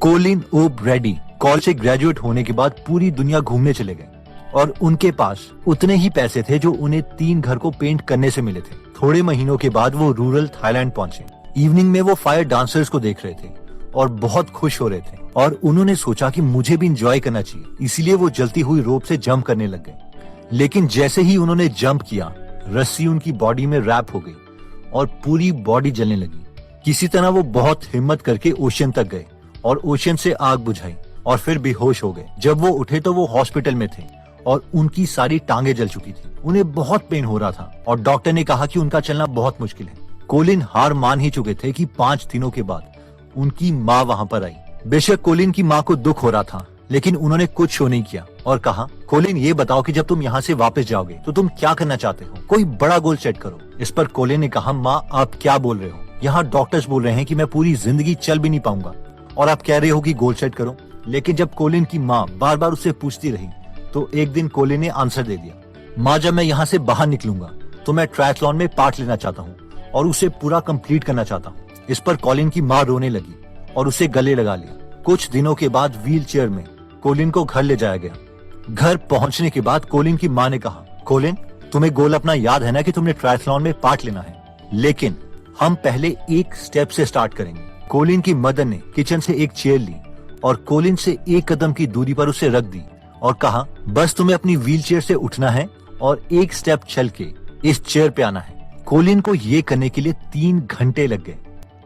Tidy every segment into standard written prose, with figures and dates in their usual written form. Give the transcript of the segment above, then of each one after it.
Colin ओ Brady college से graduate होने के बाद पूरी दुनिया घूमने चले गए और उनके पास उतने ही पैसे थे जो उन्हें 3 घर को पेंट करने से मिले थे। थोड़े महीनों के बाद वो रूरल थाईलैंड पहुंचे। इवनिंग में वो फायर डांसर्स को देख रहे थे और बहुत खुश हो रहे थे और उन्होंने सोचा कि मुझे भी एंजॉय करना चाहिए, इसलिए वो जलती हुई रोप से जंप करने लग गए। लेकिन जैसे ही उन्होंने जंप किया, रस्सी उनकी बॉडी में रैप हो गई और पूरी बॉडी जलने लगी। किसी तरह वो बहुत हिम्मत करके ओशन तक गए और ओशन से आग बुझाई और फिर बेहोश हो गए। जब वो उठे तो वो हॉस्पिटल में थे और उनकी सारी टांगे जल चुकी थी। उन्हें बहुत पेन हो रहा था और डॉक्टर ने कहा कि उनका चलना बहुत मुश्किल है। कोलिन हार मान ही चुके थे कि 5 दिनों के बाद उनकी माँ वहाँ पर आई। बेशक कोलिन की माँ को दुख हो रहा था, लेकिन उन्होंने कुछ शो नहीं किया और कहा, कोलिन ये बताओ कि जब तुम यहाँ से वापस जाओगे तो तुम क्या करना चाहते हो? कोई बड़ा गोल सेट करो। इस पर कोलिन ने कहा, माँ आप क्या बोल रहे हो? यहाँ डॉक्टर्स बोल रहे हैं कि मैं पूरी जिंदगी चल भी नहीं पाऊंगा और आप कह रहे हो कि गोल सेट करो। लेकिन जब कोलिन की माँ बार बार उससे पूछती रही तो एक दिन कोलिन ने आंसर दे दिया, माँ जब मैं यहाँ से बाहर निकलूंगा तो मैं ट्रायथलॉन में पार्ट लेना चाहता हूँ और उसे पूरा कंप्लीट करना चाहता हूँ। इस पर कोलिन की माँ रोने लगी और उसे गले लगा लिया। कुछ दिनों के बाद व्हील चेयर में कोलिन को घर ले जाया गया। घर पहुंचने के बाद कोलिन की माँ ने कहा, कोलिन तुम्हें गोल अपना याद है ना कि तुमने ट्रायथलॉन में पार्ट लेना है, लेकिन हम पहले एक स्टेप से स्टार्ट करेंगे। कोलिन की मदर ने किचन से एक चेयर ली और कोलिन से 1 कदम की दूरी पर उसे रख दी और कहा, बस तुम्हें अपनी व्हील चेयर से उठना है और 1 स्टेप चल के इस चेयर पे आना है। कोलिन को ये करने के लिए 3 घंटे लग गए,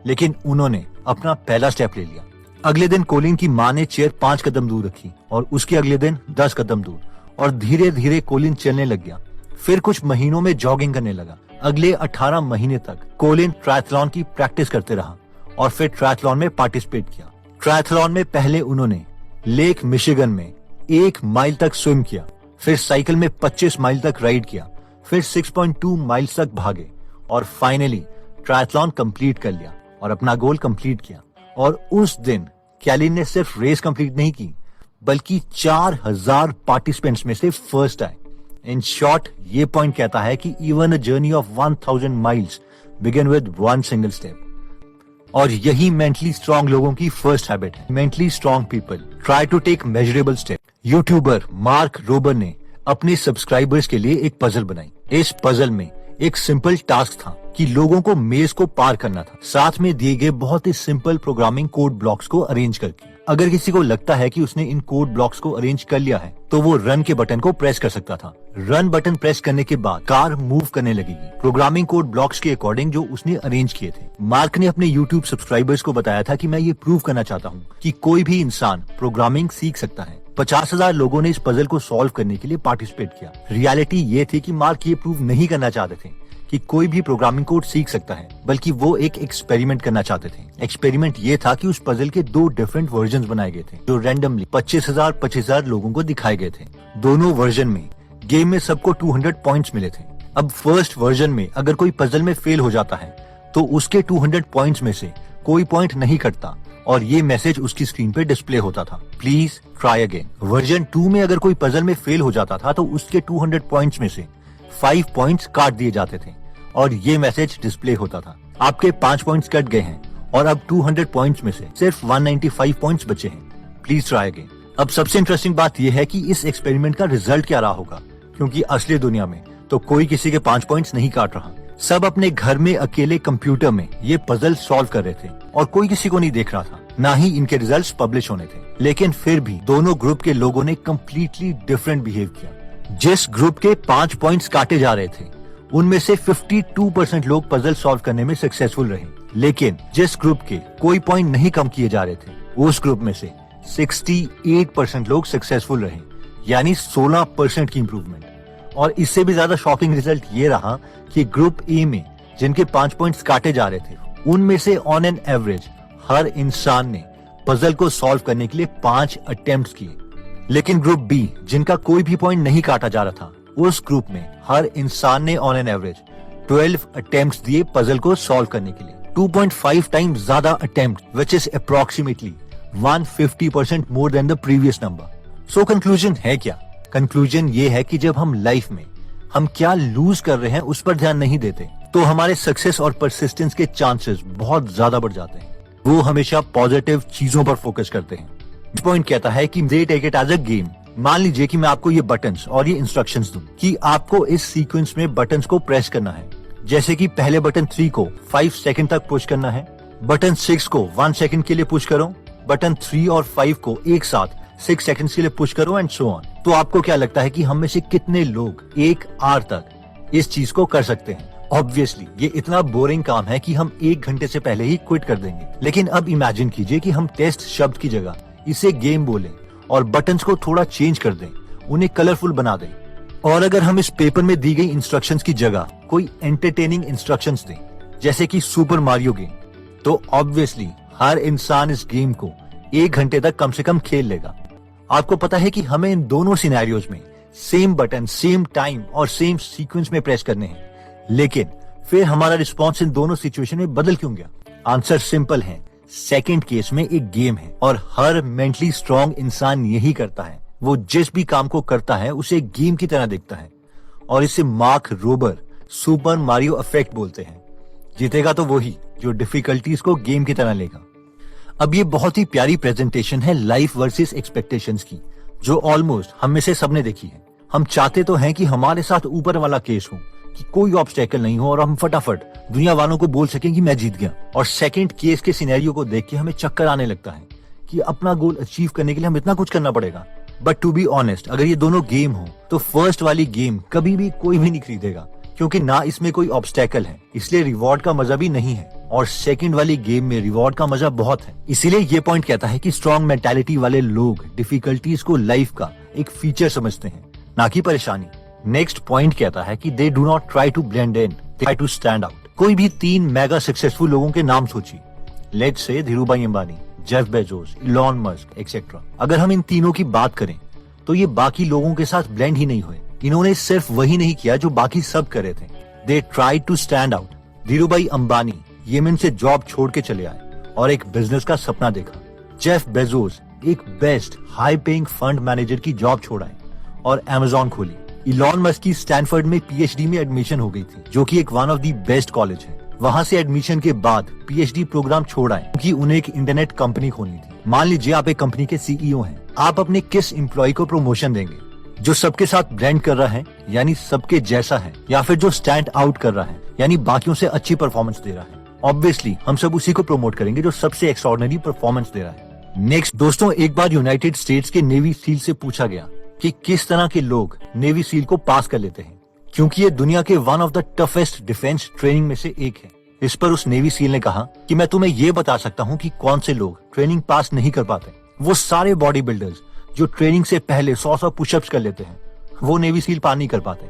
लेकिन उन्होंने अपना पहला स्टेप ले लिया। अगले दिन कोलिन की माँ ने चेयर 5 कदम दूर रखी और उसके अगले दिन 10 कदम दूर और धीरे धीरे कोलिन चलने लग गया। फिर कुछ महीनों में जॉगिंग करने लगा। अगले 18 महीने तक कोलिन ट्रायथलॉन की प्रैक्टिस करते रहा और फिर ट्रायथलॉन में पार्टिसिपेट किया। ट्रायथलॉन में पहले उन्होंने लेक मिशिगन में 1 माइल तक स्विम किया, फिर साइकिल में 25 माइल तक राइड किया, फिर 6.2 माइल्स तक भागे और फाइनली ट्रायथलॉन कंप्लीट कर लिया और अपना गोल कंप्लीट किया। और उस दिन कोलिन ने सिर्फ रेस कंप्लीट नहीं की, बल्कि 4000 पार्टिसिपेंट्स में से फर्स्ट आए। इन शॉर्ट, ये पॉइंट कहता है कि even a journey of 1000 miles begin with 1 single step. और यही मेंटली स्ट्रांग लोगों की फर्स्ट हैबिट है। Mentally strong people try to take measurable step. YouTuber Mark Rober ने अपने सब्सक्राइबर्स के लिए एक पजल बनाई। इस पजल में एक सिंपल टास्क था कि लोगों को मेज को पार करना था, साथ में दिए गए बहुत ही सिंपल प्रोग्रामिंग कोड ब्लॉक्स को अरेंज करके। अगर किसी को लगता है कि उसने इन कोड ब्लॉक्स को अरेंज कर लिया है तो वो रन के बटन को प्रेस कर सकता था। रन बटन प्रेस करने के बाद कार मूव करने लगेगी प्रोग्रामिंग कोड ब्लॉक्स के अकॉर्डिंग जो उसने अरेंज किए थे। मार्क ने अपने यूट्यूब सब्सक्राइबर्स को बताया था कि मैं ये प्रूव करना चाहता हूँ कि कोई भी इंसान प्रोग्रामिंग सीख सकता है। 50,000 लोगों ने इस पजल को सॉल्व करने के लिए पार्टिसिपेट किया। रियलिटी ये थी कि मार्क ये प्रूव नहीं करना चाहते थे कि कोई भी प्रोग्रामिंग कोड सीख सकता है, बल्कि वो एक एक्सपेरिमेंट करना चाहते थे। एक्सपेरिमेंट ये था कि उस पजल के 2 डिफरेंट वर्जन्स बनाए गए थे जो रैंडमली 25,000 लोगों को दिखाए गए थे। दोनों वर्जन में गेम में सबको 200 पॉइंट्स मिले थे। अब फर्स्ट वर्जन में अगर कोई पजल में फेल हो जाता है तो उसके 200 पॉइंट्स में से कोई पॉइंट नहीं कटता और ये मैसेज उसकी स्क्रीन पे डिस्प्ले होता था, प्लीज ट्राई अगेन। वर्जन 2 में अगर कोई पजल में फेल हो जाता था तो उसके 200 पॉइंट्स में से 5 पॉइंट्स काट दिए जाते थे और ये मैसेज डिस्प्ले होता था, आपके 5 पॉइंट्स कट गए हैं और अब 200 पॉइंट्स में से सिर्फ 195 पॉइंट्स बचे हैं, प्लीज ट्राई अगेन। अब सबसे इंटरेस्टिंग बात यह है कि इस एक्सपेरिमेंट का रिजल्ट क्या रहा होगा, क्योंकि असली दुनिया में तो कोई किसी के 5 पॉइंट्स नहीं काट रहा। सब अपने घर में अकेले कंप्यूटर में ये पजल सॉल्व कर रहे थे और कोई किसी को नहीं देख रहा था, ना ही इनके रिजल्ट्स पब्लिश होने थे। लेकिन फिर भी दोनों ग्रुप के लोगों ने कम्प्लीटली डिफरेंट बिहेव किया। जिस ग्रुप के 5 पॉइंट्स काटे जा रहे थे उनमें से 52% लोग पजल सॉल्व करने में सक्सेसफुल रहे, लेकिन जिस ग्रुप के कोई पॉइंट नहीं कम किए जा रहे थे उस ग्रुप में से 68% लोग सक्सेसफुल रहे, यानी 16% की इम्प्रूवमेंट। और इससे भी ज्यादा शॉकिंग रिजल्ट ये रहा कि ग्रुप ए में जिनके 5 पॉइंट्स काटे जा रहे थे उनमें से ऑन एन एवरेज हर इंसान ने पजल को सॉल्व करने के लिए 5 अटेम्प्ट्स किए। लेकिन ग्रुप बी जिनका कोई भी पॉइंट नहीं काटा जा रहा था उस ग्रुप में हर इंसान ने ऑन एन एवरेज 12 अटेम्प्ट्स दिए पजल को सॉल्व करने के लिए, 2.5 टाइम्स ज्यादा attempt, which is approximately 150% more than the previous number. So conclusion है क्या? कंक्लूजन ये है कि जब हम लाइफ में हम क्या लूज कर रहे हैं उस पर ध्यान नहीं देते तो हमारे सक्सेस और परसिस्टेंस के चांसेस बहुत ज्यादा बढ़ जाते हैं। वो हमेशा पॉजिटिव चीजों पर फोकस करते हैं। पॉइंट कहता है कि they take it as a game. मान लीजिए कि मैं आपको ये बटन्स और ये इंस्ट्रक्शंस दूं कि आपको इस सीक्वेंस में बटन्स को प्रेस करना है। जैसे कि पहले बटन 3 को 5 सेकंड तक पुश करना है, बटन 6 को 1 सेकंड के लिए पुश करो, बटन 3 और 5 को एक साथ 6 सेकंड्स के लिए पुश करो एंड सो ऑन। तो आपको क्या लगता है कि हम में से कितने लोग 1 आवर तक इस चीज को कर सकते हैं? ऑब्वियसली ये इतना बोरिंग काम है कि हम 1 घंटे से पहले ही क्विट कर देंगे। लेकिन अब इमेजिन कीजिए कि हम टेस्ट शब्द की जगह इसे गेम बोलें और बटन्स को थोड़ा चेंज कर दें, उन्हें कलरफुल बना दें। और अगर हम इस पेपर में दी गई इंस्ट्रक्शंस की जगह कोई एंटरटेनिंग इंस्ट्रक्शंस दें, जैसे कि सुपर मारियो गेम, तो ऑब्वियसली हर इंसान इस गेम को 1 घंटे तक कम से कम खेल लेगा। आपको पता है कि हमें इन दोनों सिनेरियोज में सेम बटन, सेम टाइम और सेम सीक्वेंस में प्रेस करने हैं, लेकिन फिर हमारा रिस्पॉन्स इन दोनों सिचुएशन में बदल क्यों गया? आंसर सिंपल है, सेकंड केस में एक गेम है और हर मेंटली स्ट्रांग इंसान यही करता है। वो जिस भी काम को करता है उसे गेम की तरह देखता है और इसे mark Rober super Mario effect बोलते हैं। जीतेगा तो वही जो डिफिकल्टीज को गेम की तरह लेगा। अब ये बहुत ही प्यारी प्रेजेंटेशन है लाइफ वर्सेस एक्सपेक्टेशंस की, जो ऑलमोस्ट हम में से सबने देखी है। हम चाहते तो हैं कि हमारे साथ ऊपर वाला केस हो, कि कोई ऑब्स्टेकल नहीं हो और हम फटाफट दुनिया वालों को बोल सकें कि मैं जीत गया। और सेकंड केस के सिनेरियो को देख के हमें चक्कर आने लगता है कि अपना गोल अचीव करने के लिए हम इतना कुछ करना पड़ेगा। बट टू बी ऑनेस्ट, अगर ये दोनों गेम हो तो फर्स्ट वाली गेम कभी भी कोई भी नहीं खरीदेगा, क्योंकि ना इसमें कोई ऑब्स्टेकल है, इसलिए रिवॉर्ड का मजा भी नहीं है। और सेकंड वाली गेम में रिवॉर्ड का मजा बहुत है। इसीलिए ये पॉइंट कहता है कि स्ट्रॉन्ग मेंटालिटी वाले लोग डिफिकल्टीज को लाइफ का एक फीचर समझते हैं, ना कि परेशानी। नेक्स्ट पॉइंट कहता है कि they do not try to blend in, they try to stand out. कोई भी 3 मेगा सक्सेसफुल लोगों के नाम सोचिए, let's say Dhirubhai Ambani, Jeff Bezos, Elon Musk etcetera. अगर हम इन तीनों की बात करें तो ये बाकी लोगों के साथ ब्लेंड ही नहीं हुए। इन्होंने सिर्फ वही नहीं किया जो बाकी सब कर रहे थे, they try to stand out. Dhirubhai Ambani Yemen से जॉब छोड़ के चले आए और एक बिजनेस का सपना देखा। जेफ बेजोस एक best high paying fund manager की जॉब छोड़ आए और अमेज़न खोली। इलॉन मस्क की स्टैनफोर्ड में पीएचडी में एडमिशन हो गई थी, जो कि एक one of the best college है। वहां से एडमिशन के बाद पीएचडी प्रोग्राम छोड़ आए क्योंकि उन्हें एक इंटरनेट कंपनी खोलनी थी। मान लीजिए आप एक कंपनी के सीईओ हैं, आप अपने किस एम्प्लॉय को प्रमोशन देंगे? जो सबके साथ ब्लेंड कर रहा है, यानी सबके जैसा है, या फिर जो स्टैंड आउट कर रहा है, यानी बाकियों से अच्छी परफॉर्मेंस दे रहा है? ऑब्वियसली हम सब उसी को प्रमोट करेंगे जो सबसे एक्स्ट्राऑर्डिनरी परफॉर्मेंस दे रहा है। नेक्स्ट दोस्तों, एक बार यूनाइटेड स्टेट्स के नेवी सील से पूछा गया कि किस तरह के लोग नेवी सील को पास कर लेते हैं, क्योंकि ये दुनिया के one of the toughest defence training में से एक है। इस पर उस नेवी सील ने कहा कि मैं तुम्हें ये बता सकता हूँ कि कौन से लोग ट्रेनिंग पास नहीं कर पाते। वो सारे बॉडी बिल्डर्स जो ट्रेनिंग से पहले 100 पुशअप्स कर लेते हैं, वो नेवी सील पार नहीं कर पाते।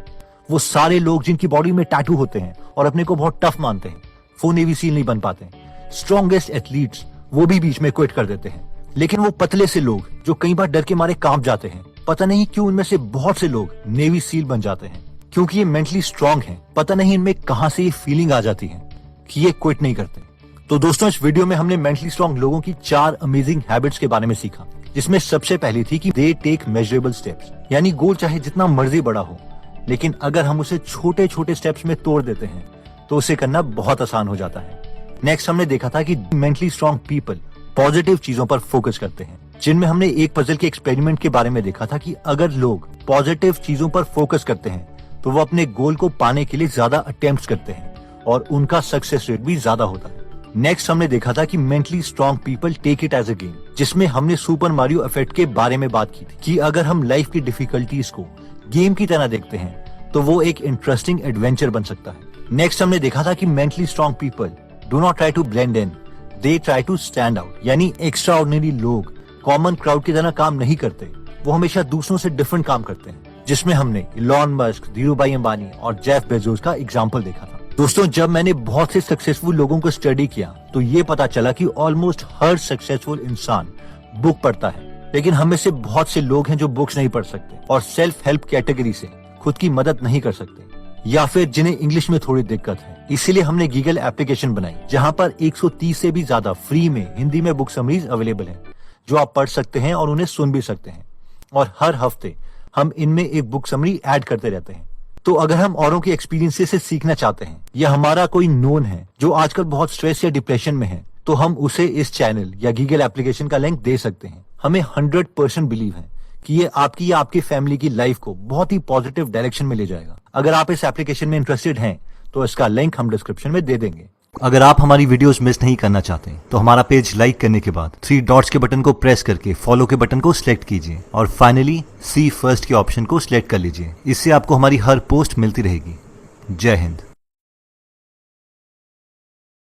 वो सारे लोग जिनकी बॉडी में टैटू होते हैं और अपने को बहुत टफ मानते हैं, वो नेवी सील नहीं बन पाते। स्ट्रॉन्गेस्ट एथलीट्स वो भी बीच में क्विट कर देते हैं। लेकिन वो पतले से लोग जो कई बार डर के मारे कांप जाते हैं, पता नहीं क्यों इनमें से बहुत से लोग नेवी सील बन जाते हैं, क्योंकि ये मेंटली स्ट्रांग हैं। पता नहीं इनमें कहां से ये फीलिंग आ जाती है कि ये क्विट नहीं करते। तो दोस्तों, इस वीडियो में हमने मेंटली स्ट्रांग लोगों की 4 अमेजिंग हैबिट्स के बारे में सीखा, जिसमें सबसे पहली थी कि दे टेक मेजरेबल स्टेप्स, यानी गोल चाहे जितना मर्जी बड़ा हो, लेकिन अगर हम उसे छोटे छोटे स्टेप्स में तोड़ देते हैं तो उसे करना बहुत आसान हो जाता है। नेक्स्ट हमने देखा था कि मेंटली स्ट्रांग पीपल पॉजिटिव चीजों पर फोकस करते हैं, जिनमें हमने एक पजल के एक्सपेरिमेंट के बारे में देखा था कि अगर लोग पॉजिटिव चीजों पर फोकस करते हैं तो वो अपने गोल को पाने के लिए ज्यादा अटेम्प्ट्स करते हैं और उनका सक्सेस रेट भी ज्यादा होता है। नेक्स्ट हमने देखा था कि mentally strong people take it as a game, जिसमें हमने सुपर मारियो इफेक्ट के बारे में बात की थी कि अगर हम लाइफ की डिफिकल्टीज को गेम की तरह देखते हैं तो वो एक इंटरेस्टिंग एडवेंचर बन सकता है। नेक्स्ट हमने देखा था कि mentally strong people do not try to blend in, they try to stand out, यानी एक्स्ट्रा ऑर्डिनरी लोग कॉमन क्राउड की तरह काम नहीं करते, वो हमेशा दूसरों से डिफरेंट काम करते हैं, जिसमें हमने इलॉन मस्क, धीरूभाई अंबानी और जेफ बेजोस का एग्जाम्पल देखा था। दोस्तों, जब मैंने बहुत से सक्सेसफुल लोगों को स्टडी किया तो ये पता चला कि ऑलमोस्ट हर सक्सेसफुल इंसान बुक पढ़ता है, लेकिन हम में से बहुत से लोग हैं जो बुक्स नहीं पढ़ सकते और सेल्फ हेल्प कैटेगरी से खुद की मदद नहीं कर सकते, या फिर जिन्हें इंग्लिश में थोड़ी दिक्कत है। इसीलिए हमने गीगल एप्लीकेशन बनाई, जहां पर 130 से भी ज्यादा फ्री में हिंदी में बुक समरीज अवेलेबल है, जो आप पढ़ सकते हैं और उन्हें सुन भी सकते हैं। और हर हफ्ते हम इनमें एक बुक समरी ऐड करते रहते हैं। तो अगर हम औरों के एक्सपीरियंसेस से सीखना चाहते हैं, या हमारा कोई नोन है जो आजकल बहुत स्ट्रेस या डिप्रेशन में है, तो हम उसे इस चैनल या गीगल एप्लीकेशन का लिंक दे सकते हैं। हमें 100% बिलीव है कि ये आपकी या आपकी फैमिली की लाइफ को बहुत ही पॉजिटिव डायरेक्शन में ले जाएगा। अगर आप इस एप्लीकेशन में इंटरेस्टेड हैं तो इसका लिंक हम डिस्क्रिप्शन में दे देंगे। अगर आप हमारी वीडियोस मिस नहीं करना चाहते तो हमारा पेज लाइक करने के बाद 3 डॉट्स के बटन को प्रेस करके फॉलो के बटन को सिलेक्ट कीजिए और फाइनली सी फर्स्ट के ऑप्शन को सिलेक्ट कर लीजिए। इससे आपको हमारी हर पोस्ट मिलती रहेगी। जय हिंद।